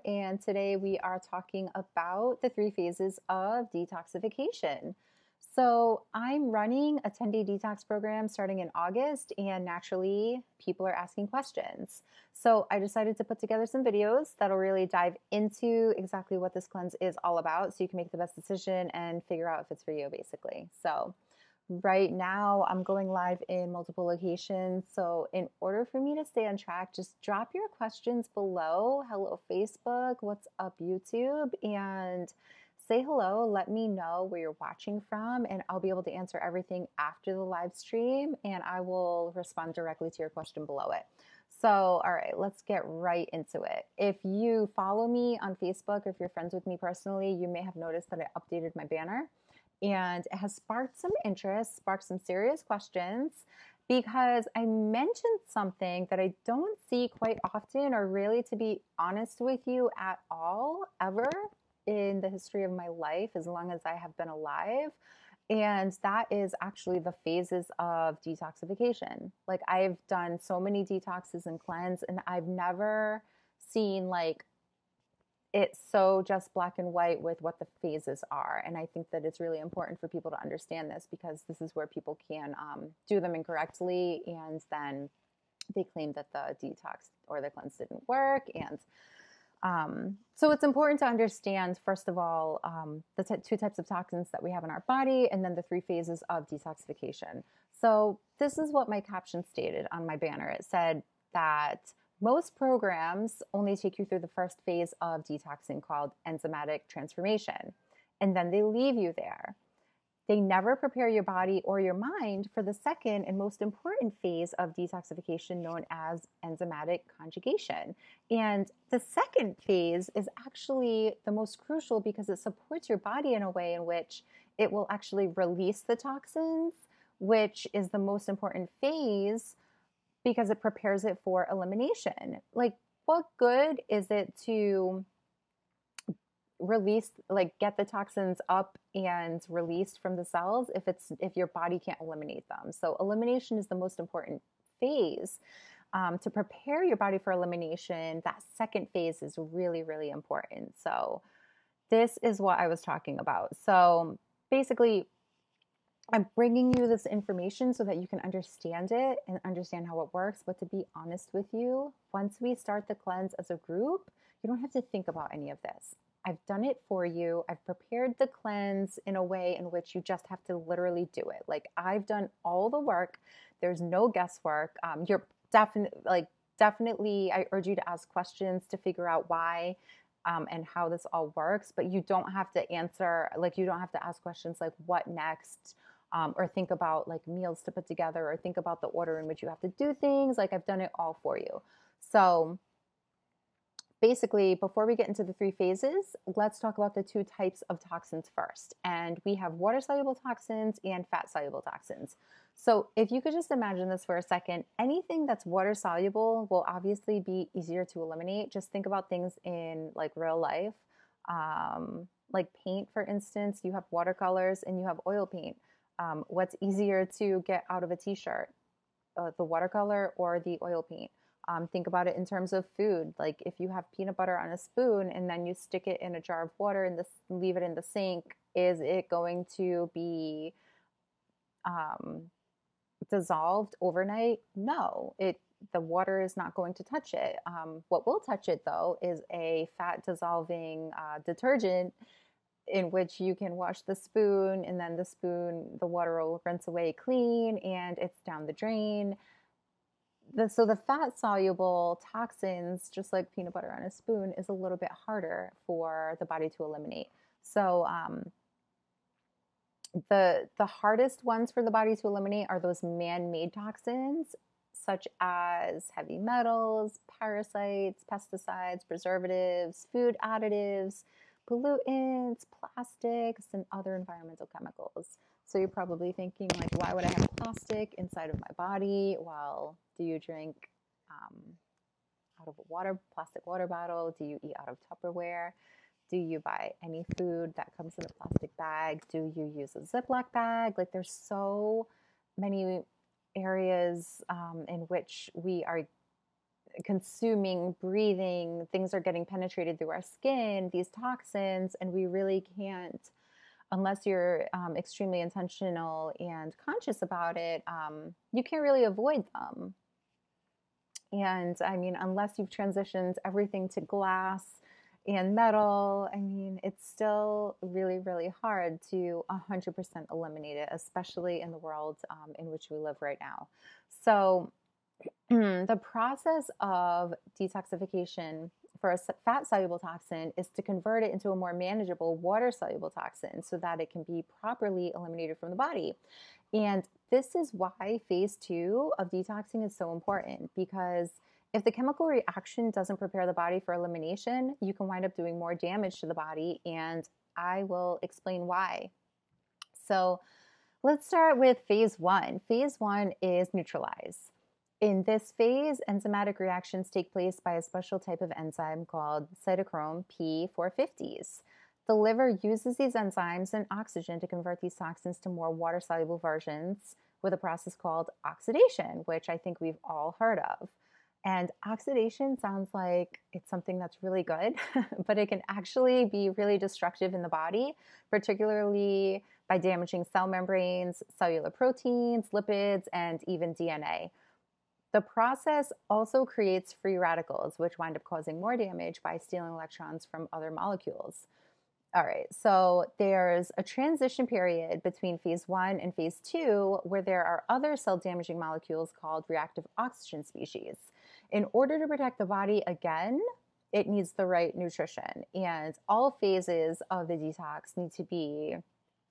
and today we are talking about the 3 phases of detoxification. So, I'm running a 10-day detox program starting in August, and naturally, people are asking questions. So, I decided to put together some videos that'll really dive into exactly what this cleanse is all about so you can make the best decision and figure out if it's for you, basically. So, right now, I'm going live in multiple locations. So, in order for me to stay on track, just drop your questions below. Hello, Facebook. What's up, YouTube? And say hello. Let me know where you're watching from, and I'll be able to answer everything after the live stream, and I will respond directly to your question below it. So, all right, let's get right into it. If you follow me on Facebook, or if you're friends with me personally, you may have noticed that I updated my banner, and it has sparked some interest, sparked some serious questions, because I mentioned something that I don't see quite often, or really, to be honest with you, at all, ever in the history of my life, as long as I have been alive. And that is actually the phases of detoxification. Like, I've done so many detoxes and cleanse, and I've never seen like it's so just black and white with what the phases are. And I think that it's really important for people to understand this, because this is where people can do them incorrectly, and then they claim that the detox or the cleanse didn't work. And so it's important to understand, first of all, the 2 types of toxins that we have in our body, and then the 3 phases of detoxification. So this is what my caption stated on my banner. It said that most programs only take you through the first phase of detoxing, called enzymatic transformation, and then they leave you there. They never prepare your body or your mind for the second and most important phase of detoxification, known as enzymatic conjugation. And the second phase is actually the most crucial, because it supports your body in a way in which it will actually release the toxins, which is the most important phase, because it prepares it for elimination. Like, what good is it to release, like, get the toxins up and released from the cells if your body can't eliminate them? So elimination is the most important phase. To prepare your body for elimination, that second phase is really, really important. So this is what I was talking about. So basically, I'm bringing you this information so that you can understand it and understand how it works. But to be honest with you, once we start the cleanse as a group, you don't have to think about any of this. I've done it for you. I've prepared the cleanse in a way in which you just have to literally do it. Like, I've done all the work. There's no guesswork. You're definitely, I urge you to ask questions to figure out why and how this all works. But you don't have to answer, like, you don't have to ask questions like, what next? Or think about like meals to put together, or think about the order in which you have to do things. Like, I've done it all for you. So basically, before we get into the 3 phases, let's talk about the 2 types of toxins first. And we have water-soluble toxins and fat-soluble toxins. So if you could just imagine this for a second, anything that's water-soluble will obviously be easier to eliminate. Just think about things in like real life. Like paint, for instance, you have watercolors and you have oil paint. What's easier to get out of a t-shirt, the watercolor or the oil paint? Think about it in terms of food. Like, if you have peanut butter on a spoon and then you stick it in a jar of water and leave it in the sink, is it going to be dissolved overnight? No, the water is not going to touch it. What will touch it, though, is a fat dissolving detergent, in which you can wash the spoon, and then the water will rinse away clean, and it's down the drain. So the fat soluble toxins, just like peanut butter on a spoon, is a little bit harder for the body to eliminate. So the hardest ones for the body to eliminate are those man-made toxins, such as heavy metals, parasites, pesticides, preservatives, food additives, pollutants, plastics, and other environmental chemicals. So you're probably thinking, like, why would I have plastic inside of my body? Well, do you drink out of a plastic water bottle? Do you eat out of Tupperware? Do you buy any food that comes in a plastic bag? Do you use a Ziploc bag? Like, there's so many areas in which we are consuming, breathing, things are getting penetrated through our skin, these toxins, and we really can't, unless you're extremely intentional and conscious about it, you can't really avoid them. And I mean, unless you've transitioned everything to glass and metal, I mean, it's still really, really hard to 100% eliminate it, especially in the world in which we live right now. So, the process of detoxification for a fat soluble toxin is to convert it into a more manageable water soluble toxin so that it can be properly eliminated from the body. And this is why phase 2 of detoxing is so important, because if the chemical reaction doesn't prepare the body for elimination, you can wind up doing more damage to the body. And I will explain why. So let's start with phase 1. Phase 1 is neutralize. In this phase, enzymatic reactions take place by a special type of enzyme called cytochrome P450s. The liver uses these enzymes and oxygen to convert these toxins to more water-soluble versions with a process called oxidation, which I think we've all heard of. And oxidation sounds like it's something that's really good, but it can actually be really destructive in the body, particularly by damaging cell membranes, cellular proteins, lipids, and even DNA. The process also creates free radicals, which wind up causing more damage by stealing electrons from other molecules. All right, so there's a transition period between phase 1 and phase 2 where there are other cell-damaging molecules called reactive oxygen species. In order to protect the body again, it needs the right nutrition, and all phases of the detox need to be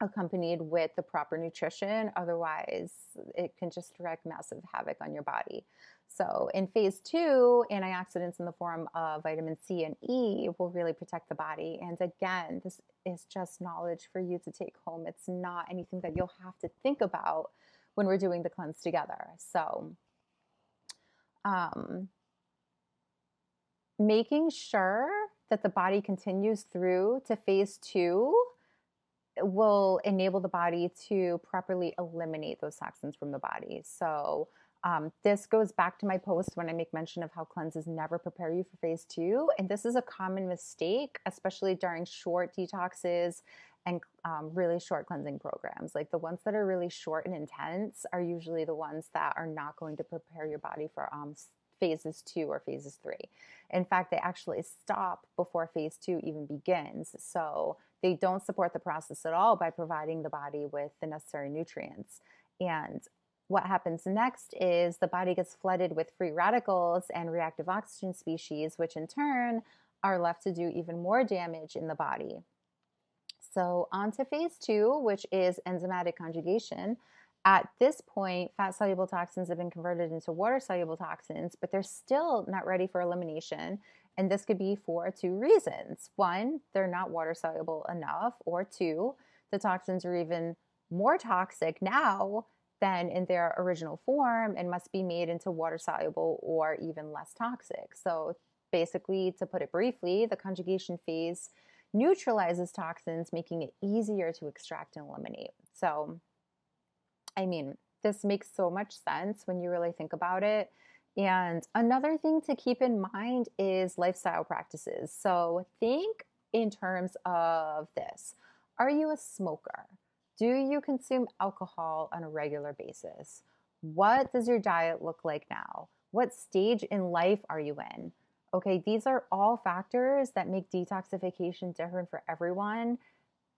accompanied with the proper nutrition. Otherwise, it can just wreak massive havoc on your body. So in phase 2, antioxidants in the form of vitamin C and E will really protect the body. And again, this is just knowledge for you to take home. It's not anything that you'll have to think about when we're doing the cleanse together. So making sure that the body continues through to phase 2 will enable the body to properly eliminate those toxins from the body. So this goes back to my post when I make mention of how cleanses never prepare you for phase 2. And this is a common mistake, especially during short detoxes and really short cleansing programs. Like the ones that are really short and intense are usually the ones that are not going to prepare your body for phases 2 or phases 3. In fact, they actually stop before phase 2 even begins. So they don't support the process at all by providing the body with the necessary nutrients. And what happens next is the body gets flooded with free radicals and reactive oxygen species, which in turn are left to do even more damage in the body. So on to phase 2, which is enzymatic conjugation. At this point, fat-soluble toxins have been converted into water-soluble toxins, but they're still not ready for elimination. And this could be for 2 reasons. 1, they're not water-soluble enough, or 2, the toxins are even more toxic now than in their original form and must be made into water-soluble or even less toxic. So basically, to put it briefly, the conjugation phase neutralizes toxins, making it easier to extract and eliminate. So I mean, this makes so much sense when you really think about it. And another thing to keep in mind is lifestyle practices. So think in terms of this. Are you a smoker? Do you consume alcohol on a regular basis? What does your diet look like now? What stage in life are you in? Okay, these are all factors that make detoxification different for everyone,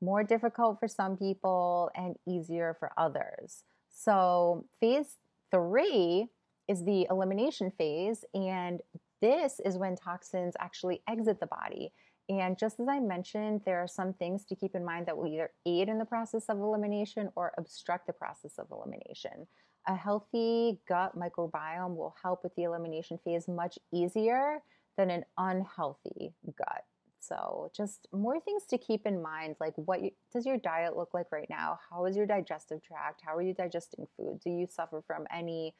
more difficult for some people and easier for others. So phase 3 is the elimination phase, and this is when toxins actually exit the body. And just as I mentioned, there are some things to keep in mind that will either aid in the process of elimination or obstruct the process of elimination. A healthy gut microbiome will help with the elimination phase much easier than an unhealthy gut. So just more things to keep in mind, like does your diet look like right now? How is your digestive tract? How are you digesting food? Do you suffer from any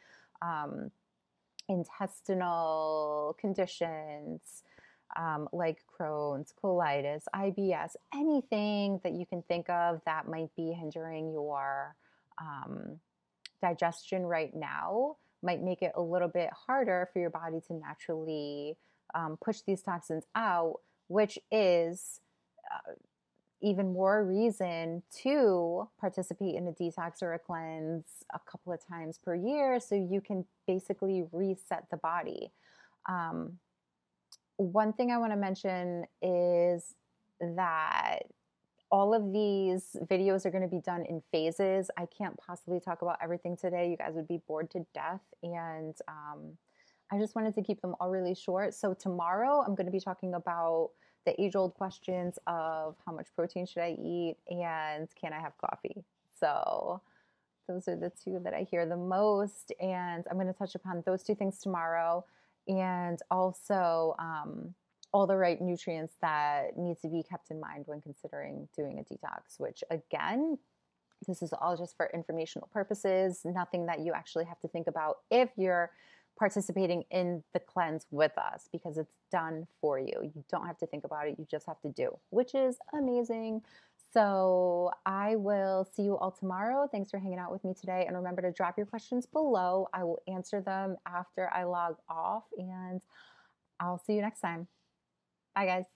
intestinal conditions like Crohn's, colitis, IBS, anything that you can think of that might be hindering your digestion right now might make it a little bit harder for your body to naturally push these toxins out, which is even more reason to participate in a detox or a cleanse a couple of times per year so you can basically reset the body. One thing I want to mention is that all of these videos are going to be done in phases. I can't possibly talk about everything today. You guys would be bored to death. And I just wanted to keep them all really short. So tomorrow I'm going to be talking about the age-old questions of how much protein should I eat and can I have coffee? So those are the two that I hear the most. And I'm going to touch upon those two things tomorrow. And also all the right nutrients that need to be kept in mind when considering doing a detox, which again, this is all just for informational purposes, nothing that you actually have to think about if you're participating in the cleanse with us, because it's done for you. You don't have to think about it. You just have to do, which is amazing. So I will see you all tomorrow. Thanks for hanging out with me today. And remember to drop your questions below. I will answer them after I log off, and I'll see you next time. Bye, guys.